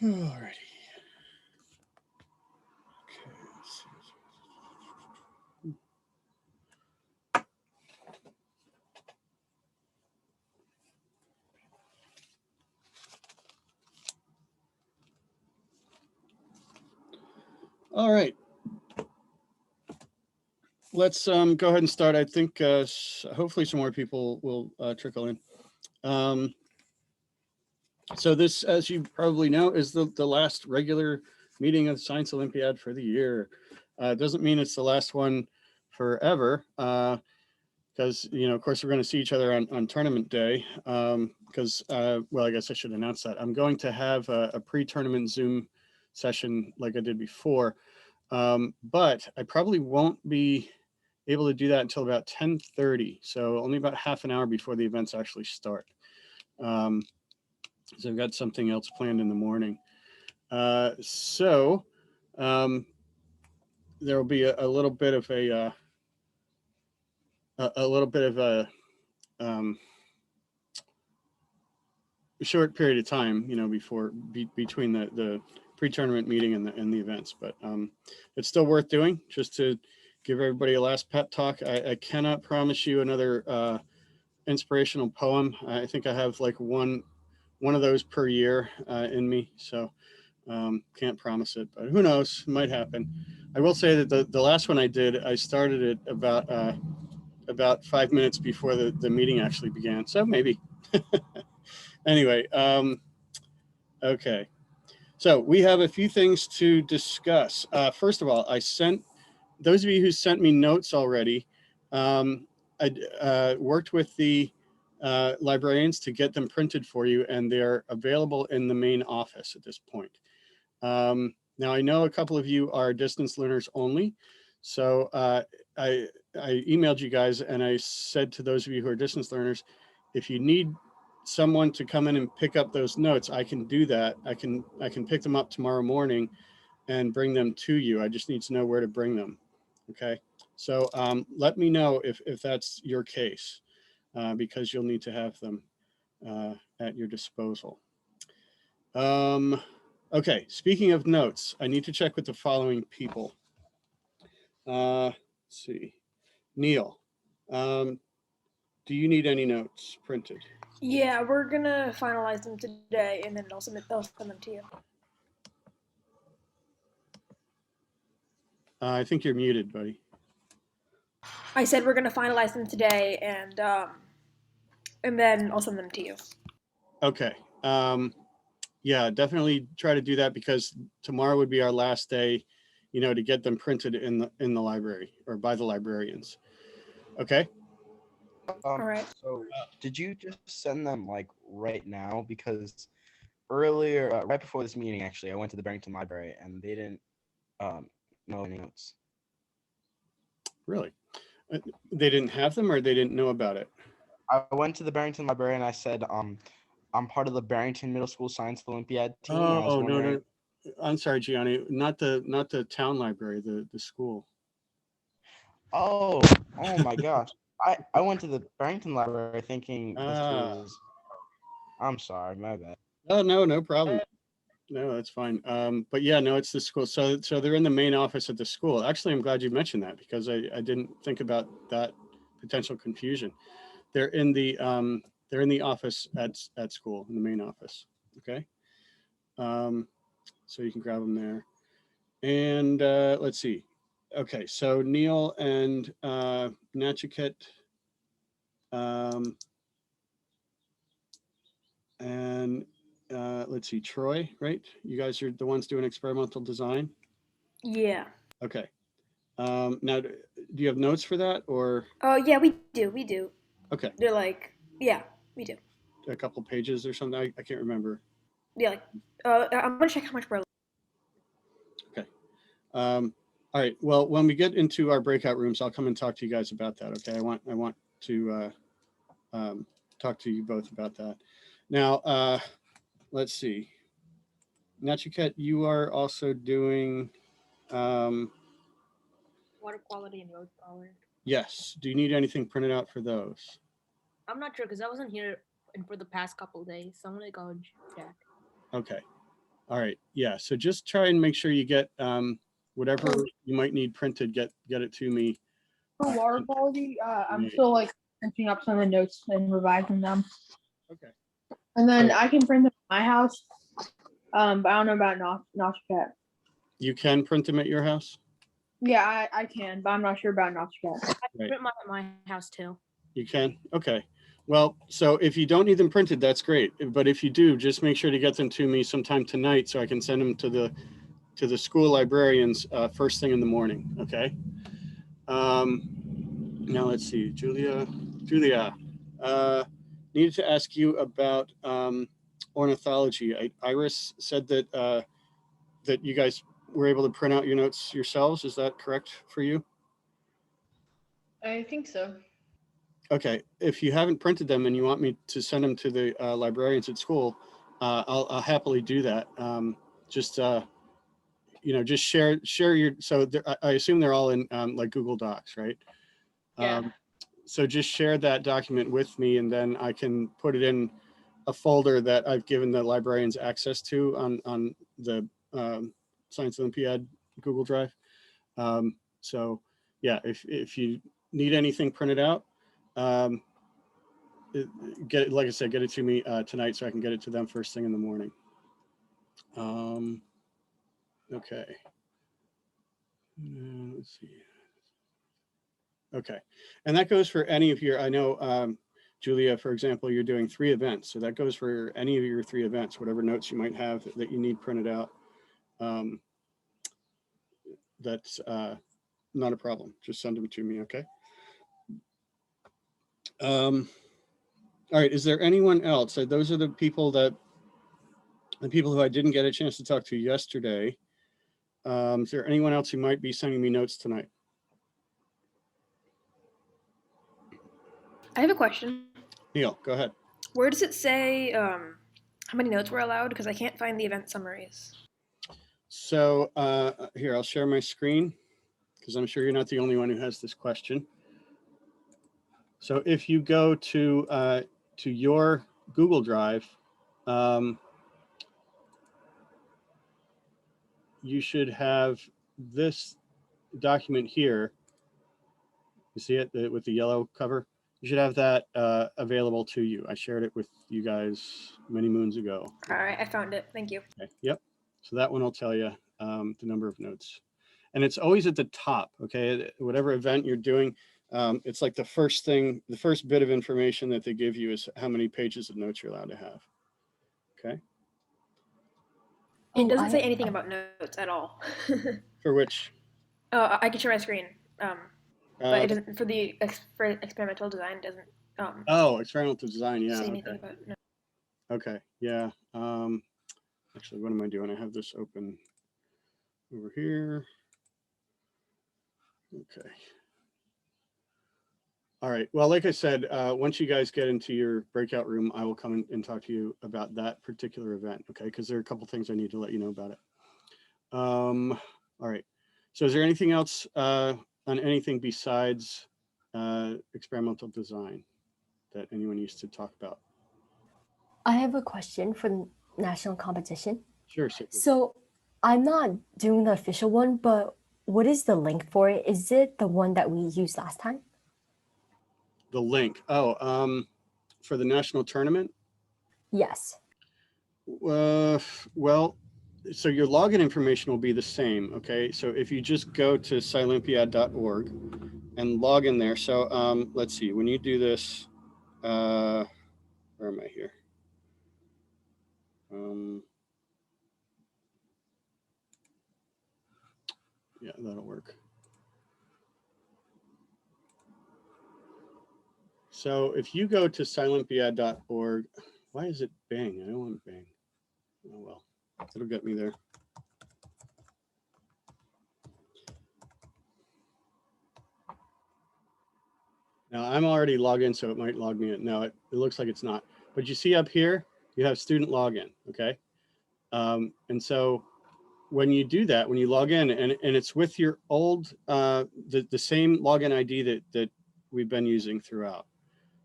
Alrighty. Okay, let's see. All right. Let's go ahead and start. I think hopefully some more people will trickle in. Um, so this, as you probably know, is the last regular meeting of the Science Olympiad for the year. It doesn't mean it's the last one forever, because of course, we're going to see each other on tournament day. Because well, I guess I should announce that I'm going to have a pre-tournament Zoom session like I did before, but I probably won't be able to do that until about 10:30, so only about half an hour before the events actually start. Um, so I've got something else planned in the morning. So there will be a little bit of a little bit of um, a short period of time, before between the pre-tournament meeting and the events. But it's still worth doing just to give everybody a last pep talk. I cannot promise you another inspirational poem. I think I have like one of those per year in me, so can't promise it, but who knows? It might happen. I will say that the last one I did, I started it about 5 minutes before the meeting actually began, so maybe. Anyway, okay. So we have a few things to discuss. First of all, I sent those of you who sent me notes already. I worked with the librarians to get them printed for you, and they're available in the main office at this point. Now, I know a couple of you are distance learners only, so I emailed you guys and I said to those of you who are distance learners, if you need someone to come in and pick up those notes, I can do that. I can pick them up tomorrow morning and bring them to you. I just need to know where to bring them. Okay, so let me know if that's your case, because you'll need to have them at your disposal. Okay, speaking of notes, I need to check with the following people. Let's see. Neil, do you need any notes printed? Yeah, we're gonna finalize them today, and then they'll send them to you. I think you're muted, buddy. I said we're gonna finalize them today, and then I'll send them to you. Okay. Yeah, definitely try to do that because tomorrow would be our last day, to get them printed in the library or by the librarians. Okay. All right. So did you just send them like right now? Because earlier, right before this meeting, actually, I went to the Barrington Library and they didn't know any notes. Really? They didn't have them, or they didn't know about it? I went to the Barrington Library and I said, I'm part of the Barrington Middle School Science Olympiad team, and I was Oh, no, wondering. no. I'm sorry, Gianni. Not the town library, the school. Oh, oh my gosh. I went to the Barrington Library thinking this Ah, was. I'm sorry, my bad. oh, no, no problem. No, that's fine. But yeah, no, it's the school. So they're in the main office at the school. Actually, I'm glad you mentioned that because I didn't think about that potential confusion. They're in the office at school, in the main office. Okay. Um, so you can grab them there. And let's see. Okay, so Neil and Nachikit, um, and let's see, Troy, right? You guys are the ones doing experimental design. Yeah. Okay. Now, do you have notes for that, or Oh, yeah, we do. We do. okay, They're like, yeah, we do. a couple pages or something? I can't remember. Yeah, like, I'm gonna check how much we're. Okay. All right. Well, when we get into our breakout rooms, I'll come and talk to you guys about that. Okay. I want to talk to you both about that. Now, let's see. Nachiket, you are also doing. Um, Water quality and road power. yes. Do you need anything printed out for those? I'm not sure because I wasn't here for the past couple days. So I'm gonna go check. Okay. All right, yeah, so just try and make sure you get whatever you might need printed, get it to me. For water quality, I'm Yeah. still like printing up some of the notes and revising them. Okay. And then Alright. I can print them at my house. But I don't know about Notchcat. You can print them at your house? Yeah, I can, but I'm not sure about Notchcat. I Right. print mine at my house too. You can? Okay. Well, so if you don't need them printed, that's great. But if you do, just make sure to get them to me sometime tonight so I can send them to the school librarians first thing in the morning, okay? Now let's see, Julia, needed to ask you about ornithology. Iris said that that you guys were able to print out your notes yourselves. Is that correct for you? I think so. Okay, if you haven't printed them and you want me to send them to the librarians at school, I'll happily do that. Just you know, just share your. So I assume they're all in like Google Docs, right? Yeah. So just share that document with me, and then I can put it in a folder that I've given the librarians access to on the Science Olympiad Google Drive. So yeah, if you need anything printed out, like I said, get it to me tonight so I can get it to them first thing in the morning. Okay. Let's see. Okay, and that goes for any of your, I know, Julia, for example, you're doing 3 events. So that goes for any of your 3 events, whatever notes you might have that you need printed out. That's not a problem. Just send them to me, okay? All right, is there anyone else? Those are the people who I didn't get a chance to talk to yesterday. Is there anyone else who might be sending me notes tonight? I have a question. Neil, go ahead. Where does it say how many notes were allowed? Because I can't find the event summaries. So here, I'll share my screen because I'm sure you're not the only one who has this question. So if you go to your Google Drive, you should have this document here. You see it with the yellow cover? You should have that available to you. I shared it with you guys many moons ago. All right, I found it. Thank you. Okay. Yep. So that one will tell you the number of notes. And it's always at the top, okay? Whatever event you're doing, it's like the first bit of information that they give you is how many pages of notes you're allowed to have, okay? It doesn't say anything about notes at all. For which? I can share my screen, but it doesn't for the for experimental design. It doesn't. Oh, experimental design, yeah. Say anything about no. Okay, yeah. Actually, what am I doing? I have this open over here. Okay. All right. Well, like I said, once you guys get into your breakout room, I will come and talk to you about that particular event, okay? Because there are a couple things I need to let you know about it. All right. So is there anything else on anything besides experimental design that anyone needs to talk about? I have a question for the national competition. Sure. So I'm not doing the official one, but what is the link for it? Is it the one that we used last time? The link. Oh, for the national tournament? Yes. Well, so your login information will be the same, okay? So if you just go to scilympiad.org and log in there. So let's see, when you do this, where am I here? Yeah, that'll work. So if you go to scilympiad.org, why is it Bing? I don't want Bing. Oh, well, it'll get me there. Now I'm already logged in, so it might log me in. No, it looks like it's not. But you see up here, you have student login, okay? And so when you do that, when you log in, and it's with your old, the same login ID that we've been using throughout.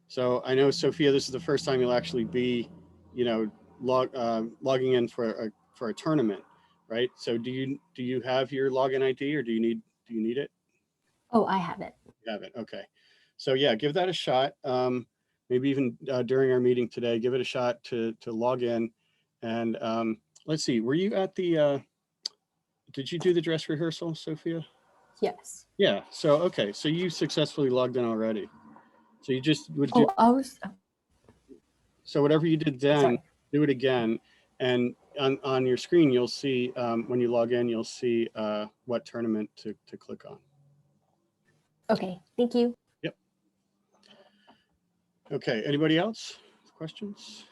So I know, Sophia, this is the first time you'll actually be, you know, logging in for for a tournament, right? So do you have your login ID, or do you need it? Oh, I have it. You have it. Okay. So yeah, give that a shot. Maybe even during our meeting today, give it a shot to log in. And let's see, were you at the, did you do the dress rehearsal, Sophia? Yes. Yeah. So, okay. So you successfully logged in already. So you just would do, Oh, I was. so whatever you did then, Sorry. do it again. And on your screen, you'll see, when you log in, you'll see what tournament to click on. Okay. Thank you. Yep. Okay. Anybody else? Questions?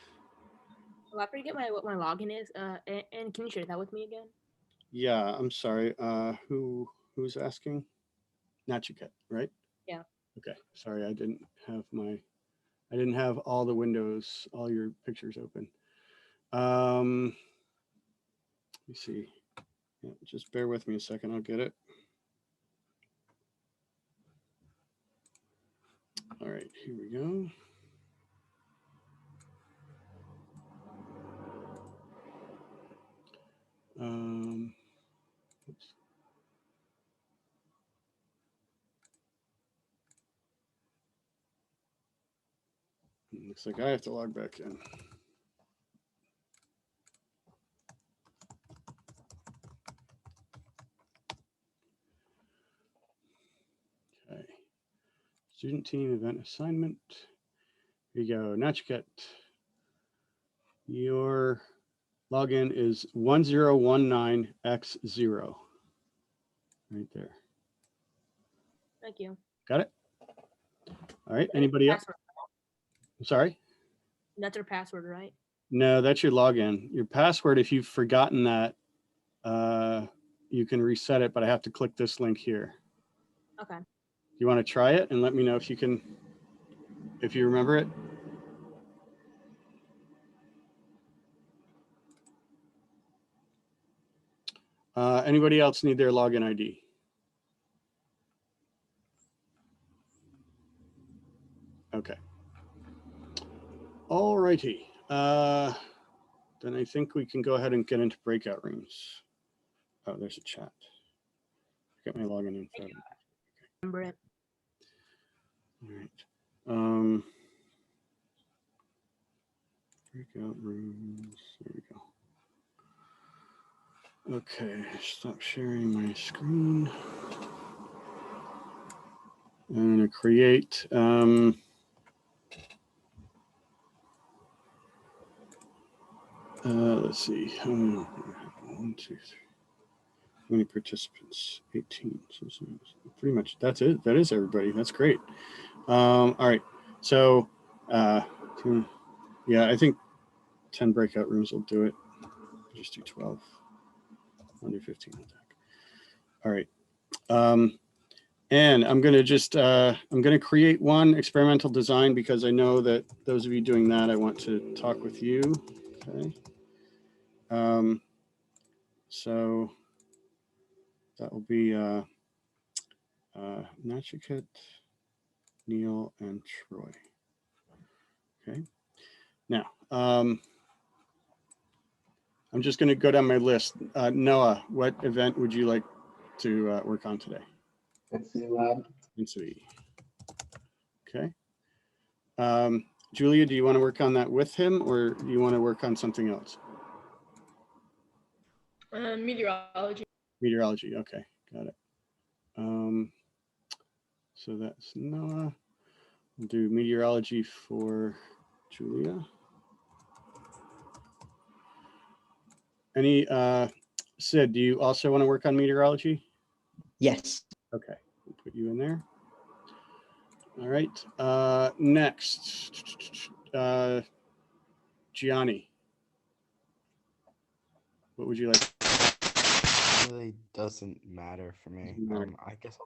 Well, I forget what my login is. And can you share that with me again? Yeah, I'm sorry. Who's asking? Nachiket, right? Yeah. Okay. Sorry, I didn't have all the windows, all your pictures open. Let me see. Yeah, just bear with me a second. I'll get it. All right, here we go. Oops. Looks like I have to log back in. Okay. Student team event assignment. Here you go. Nachiket. Your login is 1019x0. Right there. Thank you. Got it? All right. Anybody else? Password. I'm sorry? That's our password, right? No, that's your login. Your password, if you've forgotten that, you can reset it, but I have to click this link here. Okay. You want to try it and let me know if you can, if you remember it? Anybody else need their login ID? Okay. All righty. Then I think we can go ahead and get into breakout rooms. Oh, there's a chat. Got my login info. Remember it. All right. Breakout rooms. There we go. Okay, stop sharing my screen. I'm going to create. Let's see. One, two, three. How many participants? 18. So pretty much that's it. That is everybody. That's great. All right. So, yeah, I think 10 breakout rooms will do it. Just do 12. Under 15 attack. All right. And I'm going to just, I'm going to create one experimental design because I know that those of you doing that, I want to talk with you. Okay. So that will be Nachiket, Neil, and Troy. Okay. Now, I'm just going to go down my list. Noah, what event would you like to work on today? NCE. Okay. Julia, do you want to work on that with him, or do you want to work on something else? Meteorology. Meteorology. Okay, got it. So that's Noah. We'll do meteorology for Julia. Any Sid, do you also want to work on meteorology? Yes. Okay, we'll put you in there. All right. Next, Gianni. What would you like? Really doesn't matter for me. Doesn't matter. I guess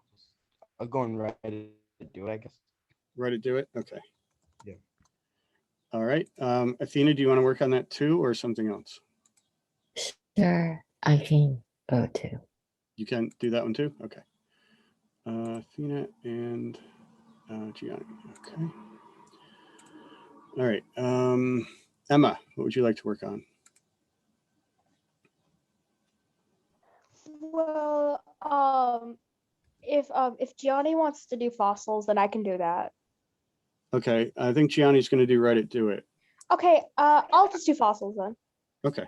I'll go and write it to do it, I guess. Ready to do it? Okay. Yeah. All right. Athena, do you want to work on that too, or something else? Sure, I can go too. You can do that one too? Okay. Athena and Gianni. Okay. All right. Emma, what would you like to work on? Well, if Gianni wants to do fossils, then I can do that. Okay, I think Gianni's going to do Reddit. Do it. Okay, I'll just do fossils then. Okay.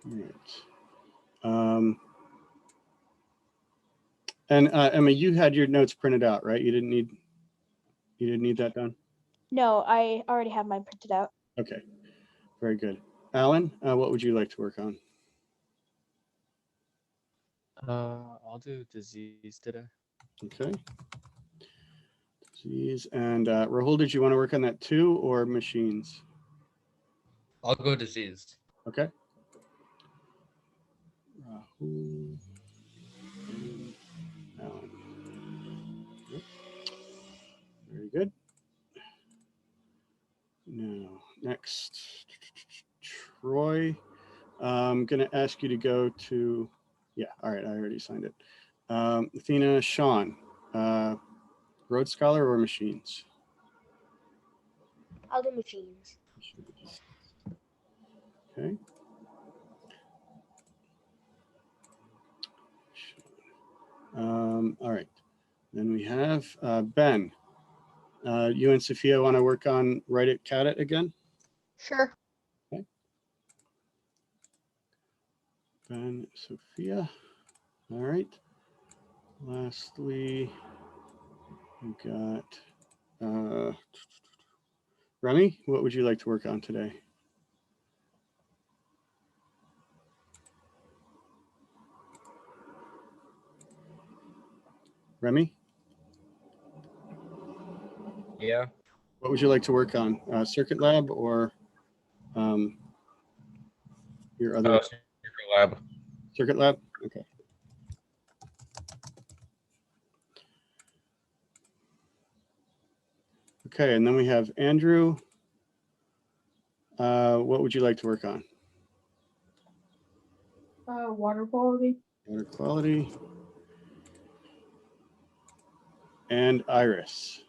All right. And Emma, you had your notes printed out, right? You didn't need that done? No, I already have mine printed out. Okay, very good. Alan, what would you like to work on? I'll do disease today. Okay. Disease. And Rahul, did you want to work on that too, or machines? I'll go disease. Okay. Rahul. And Alan. Yep. Very good. Now, next, Troy. I'm going to ask you to go to, yeah, all right, I already signed it. Athena, Sean, Road Scholar or machines? I'll do machines. Okay. All right, then we have Ben. You and Sophia want to work on Write It, Cat It again? Sure. Okay. Ben, Sophia. All right. Lastly, we got Remy. What would you like to work on today? Remy, Yeah. what would you like to work on? Circuit Lab or your other Lab. Circuit Lab? Okay. Okay, and then we have Andrew. What would you like to work on? Water quality. Water quality. And Iris.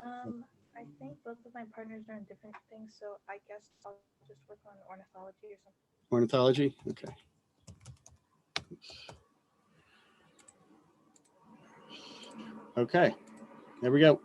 I think both of my partners are in different things, so I guess I'll just work on ornithology or something. Ornithology? Okay. Okay, there we go.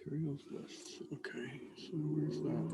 Materials list. Okay, so where's that?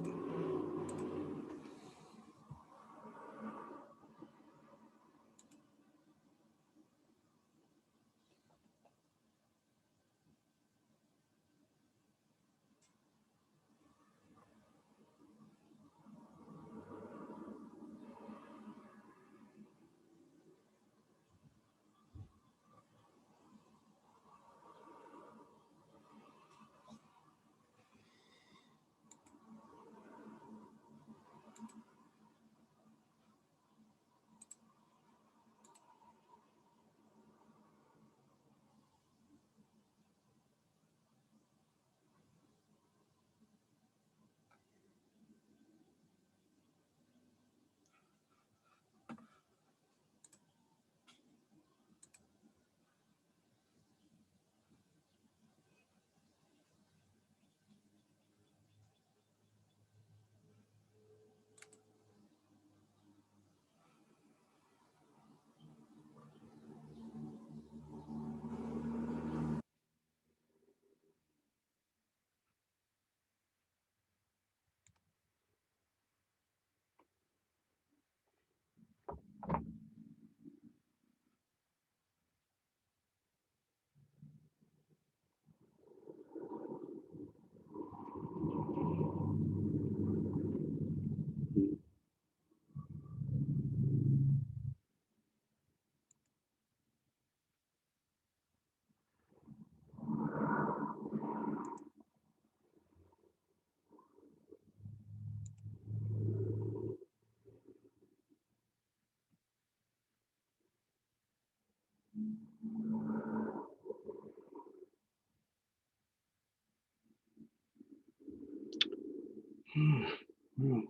Hmm.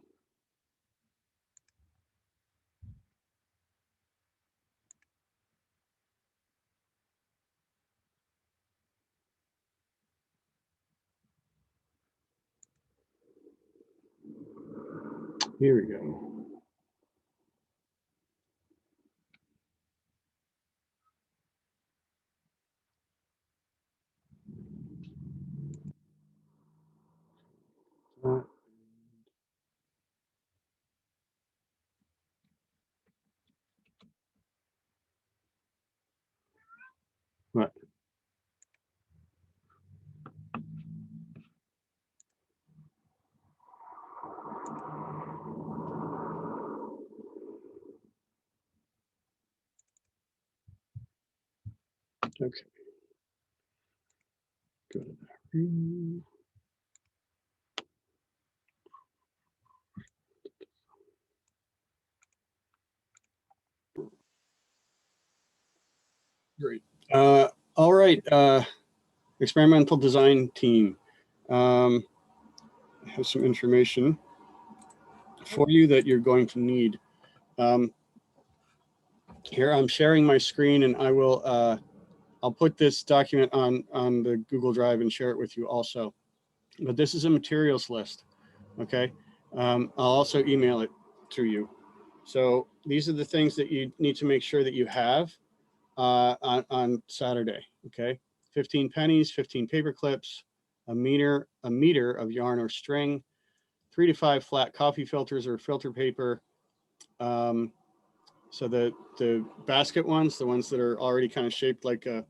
Here we go. What? Okay. Go to that room. Great. All right. Experimental design team. I have some information for you that you're going to need. Here, I'm sharing my screen, and I will. I'll put this document on the Google Drive and share it with you also. But this is a materials list. Okay. I'll also email it to you. So these are the things that you need to make sure that you have on Saturday. Okay. 15 pennies, 15 paper clips, a meter of yarn or string, 3 to 5 flat coffee filters or filter paper. So the basket ones, the ones that are already kind of shaped like a,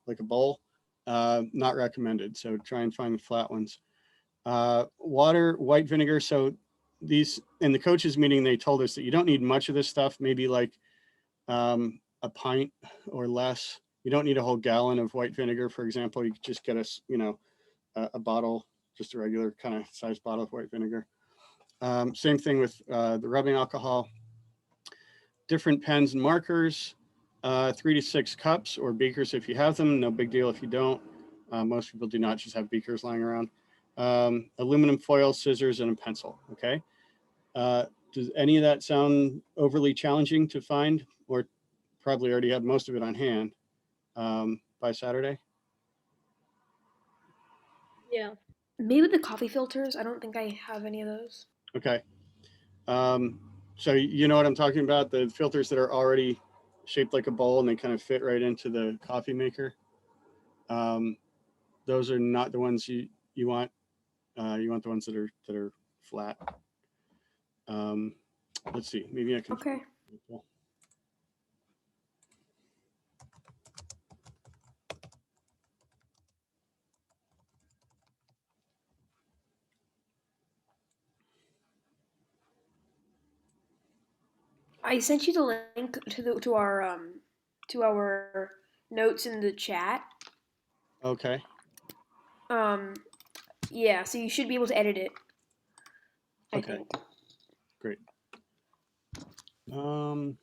like a bowl, not recommended. So try and find the flat ones. Water, white vinegar. So these, in the coaches meeting, they told us that you don't need much of this stuff, maybe like a pint or less. You don't need a whole gallon of white vinegar, for example. You could just get a bottle, just a regular kind of size bottle of white vinegar. Same thing with the rubbing alcohol. Different pens and markers, 3 to 6 cups or beakers if you have them. No big deal if you don't. Most people do not just have beakers lying around. Aluminum foil, scissors, and a pencil. Okay. Does any of that sound overly challenging to find, or probably already have most of it on hand by Saturday? Yeah. Maybe the coffee filters. I don't think I have any of those. Okay. So you know what I'm talking about? The filters that are already shaped like a bowl and they kind of fit right into the coffee maker. those are not the ones you want. You want the ones that are flat. Let's see, maybe I can. Okay. I sent you the link to our notes in the chat. Okay. Yeah, so you should be able to edit it. I Okay. think. Great. All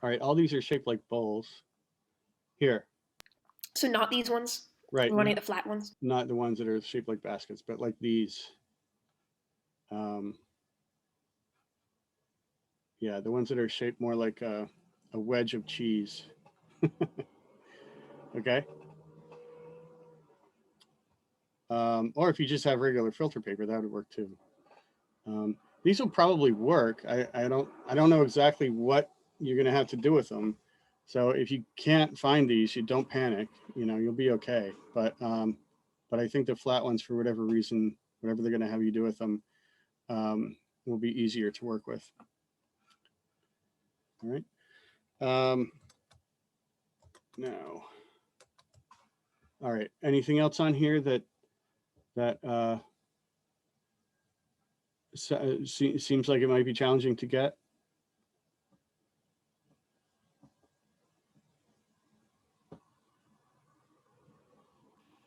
right, all these are shaped like bowls. Here. So not these ones. Right. We want to get the flat ones. Not the ones that are shaped like baskets, but like these. Yeah, the ones that are shaped more like a wedge of cheese. Okay. Or if you just have regular filter paper, that would work too. These will probably work. I don't know exactly what you're gonna have to do with them. So if you can't find these, you don't panic. You know, you'll be okay. But I think the flat ones, for whatever reason, whatever they're gonna have you do with them, will be easier to work with. All right. Now, all right. Anything else on here that seems like it might be challenging to get?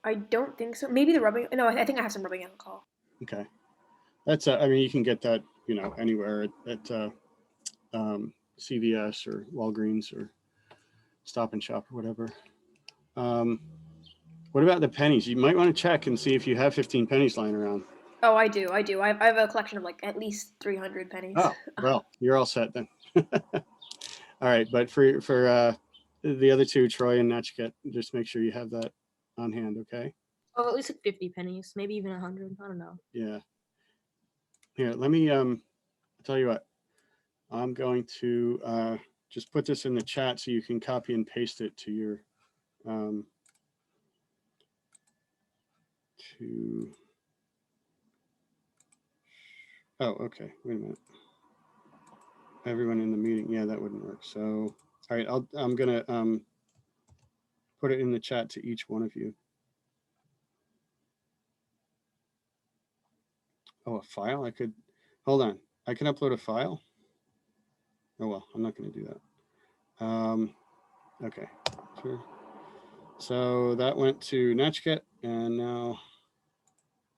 I don't think so. Maybe the rubbing. No, I think I have some rubbing alcohol. Okay, that's I mean, you can get that, you know, anywhere at CVS or Walgreens or Stop and Shop or whatever. What about the pennies? You might want to check and see if you have 15 pennies lying around. Oh, I do. I have a collection of like at least 300 pennies. Oh, well, you're all set then. All right, but for the other two, Troy and Nachket, just make sure you have that on hand, okay? Oh, at least like 50 pennies, maybe even 100. I don't know. Yeah. Here, let me I'll tell you what. I'm going to just put this in the chat so you can copy and paste it to your oh, okay. Wait a minute. Everyone in the meeting. Yeah, that wouldn't work. So, all right, I'm gonna put it in the chat to each one of you. Oh, a file? I could, hold on. I can upload a file. Oh, well, I'm not going to do that. Okay, sure. So that went to Nachket and now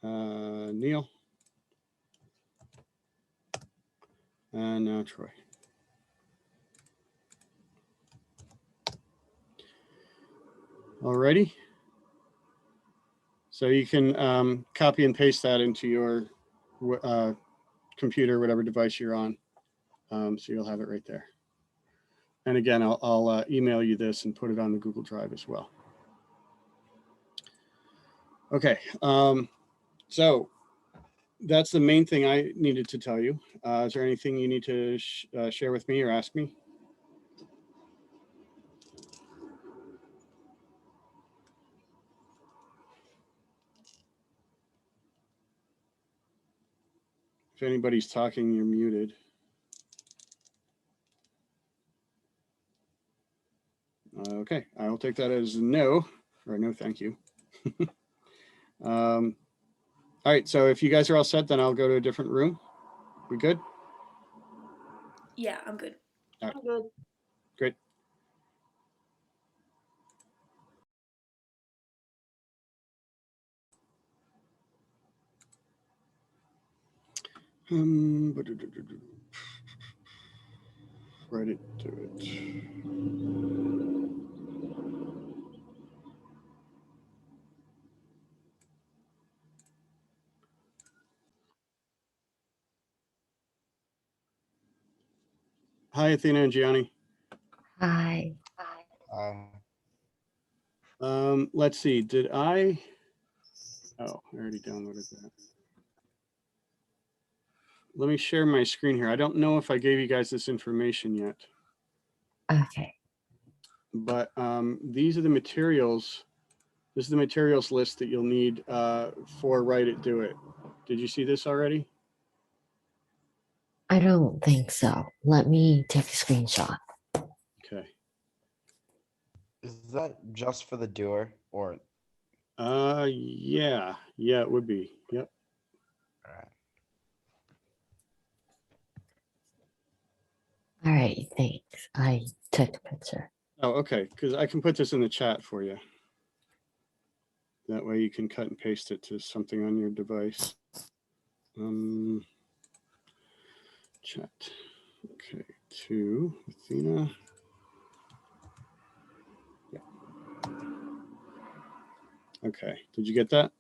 Neil. And now Troy. Alrighty. So you can copy and paste that into your computer, whatever device you're on. So you'll have it right there. And again, I'll email you this and put it on the Google Drive as well. Okay, so that's the main thing I needed to tell you. Is there anything you need to share with me or ask me? If anybody's talking, you're muted. Okay, I'll take that as no, or no thank you. All right, so if you guys are all set, then I'll go to a different room. We good? Yeah, I'm good. All right. I'm good. Great. Right into it. Hi, Athena and Gianni. Hi. Let's see, did I? Oh, I already downloaded that. Let me share my screen here. I don't know if I gave you guys this information yet. Okay. But these are the materials This is the materials list that you'll need for Write It, Do It. Did you see this already? I don't think so. Let me take a screenshot. Okay. Is that just for the doer or? Yeah, it would be. Yep. All right. All right, thanks. I took a picture. Oh, okay. Because I can put this in the chat for you. That way you can cut and paste it to something on your device. Chat. Okay, to Athena. Yeah. Okay, did you get that?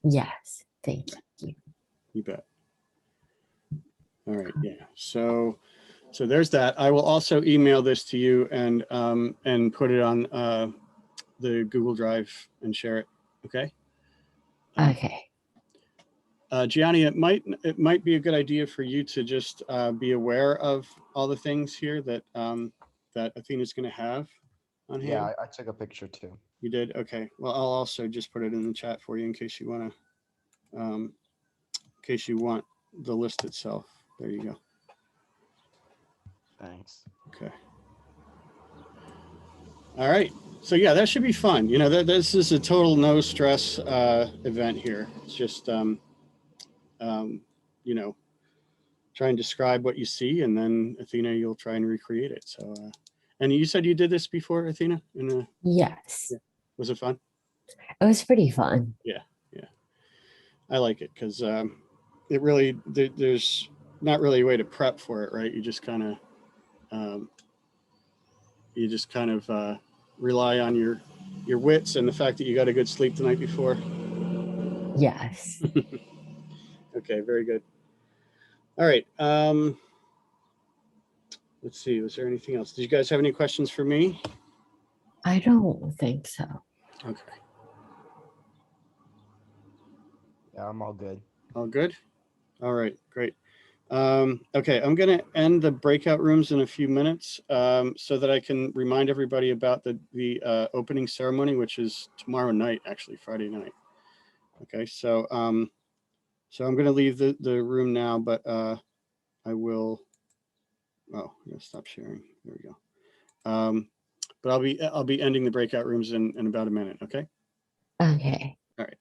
Yes, thank you. You bet. All right, yeah. So there's that. I will also email this to you and put it on the Google Drive and share it. Okay. Okay. Gianni, it might be a good idea for you to just be aware of all the things here that that Athena's going to have on hand. Yeah, I took a picture too. You did? Okay. Well, I'll also just put it in the chat for you in case you want to, in case you want the list itself. There you go. Thanks. Okay. All right. So yeah, that should be fun. You know, this is a total no stress event here. It's just, you know, try and describe what you see, and then Athena, you'll try and recreate it. So, and you said you did this before, Athena? Yes. Yeah. Was it fun? It was pretty fun. Yeah. I like it because it really, there's not really a way to prep for it, right? You just kind of rely on your wits and the fact that you got a good sleep the night before. Yes. Okay, very good. All right. Let's see. Was there anything else? Did you guys have any questions for me? I don't think so. Okay. Yeah, I'm all good. All good? All right, great. Okay, I'm going to end the breakout rooms in a few minutes so that I can remind everybody about the opening ceremony, which is tomorrow night, actually, Friday night. Okay, so I'm going to leave the room now, but I will. Oh, I'm going to stop sharing. There we go. But I'll be ending the breakout rooms in about a minute. Okay. Okay. All right.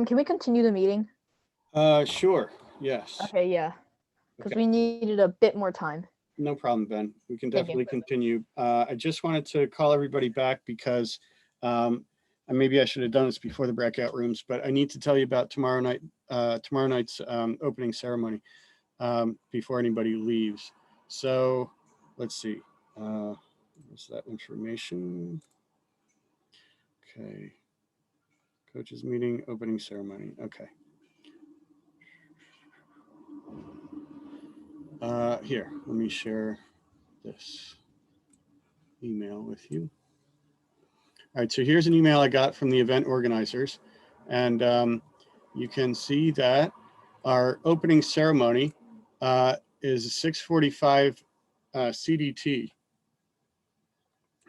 Can we continue the meeting? Sure. Yes. Okay, yeah. Because Okay. we needed a bit more time. No problem, Ben. We can Thank you. definitely continue. I just wanted to call everybody back because and maybe I should have done this before the breakout rooms, but I need to tell you about tomorrow night's opening ceremony before anybody leaves. So let's see. What's that information? Okay. Coaches meeting, opening ceremony. Okay. Here, let me share this email with you. All right, so here's an email I got from the event organizers, and you can see that our opening ceremony is 6:45 CDT.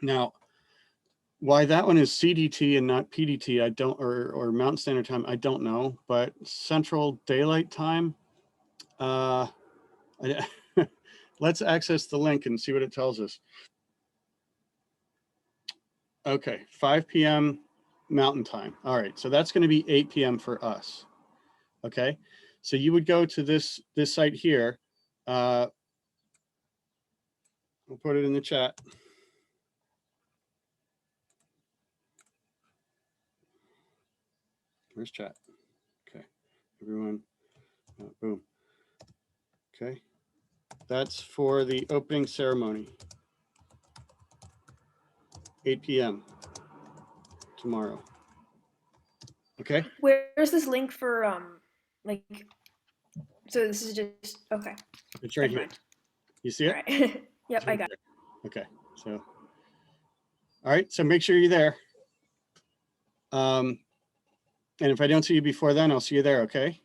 Now, why that one is CDT and not PDT, I don't, or Mountain Standard Time, I don't know, but Central Daylight Time, let's access the link and see what it tells us. Okay, 5 p.m. Mountain Time. All right, so that's going to be 8 p.m. for us. Okay, so you would go to this site here. I'll put it in the chat. Where's chat? Okay, everyone, boom. Okay, that's for the opening ceremony. 8 p.m. tomorrow. Okay. Where's this link for like? So this is just okay. It's right Never here. mind. You see it? All right. Yep, It's right I got there. Okay, so all right, so make sure you're there. And if I don't see you before then, I'll see you there. Okay.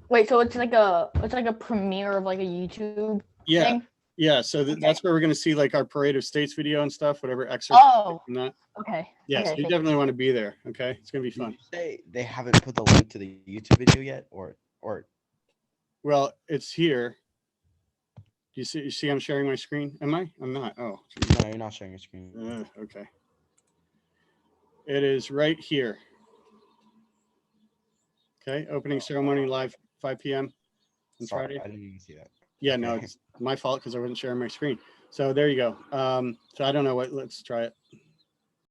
Wait, so it's like a premiere of like a YouTube Yeah. thing? Yeah. So Okay. that's where we're going to see like our Parade of States video and stuff, whatever excerpts. Oh, from that. okay. Yeah. Okay, So you okay. definitely want to be there. Okay. It's going to be Did fun. you say they haven't put the link to the YouTube video yet, or? Well, it's here. Do you see I'm sharing my screen? Am I? I'm not. Oh, No, you're not sharing your screen. okay. It is right here. Okay. Opening ceremony live 5 p.m. on Sorry, Friday. I didn't even see that. Yeah, no, Okay. it's my fault because I wasn't sharing my screen. So there you go. So I don't know what, let's try it.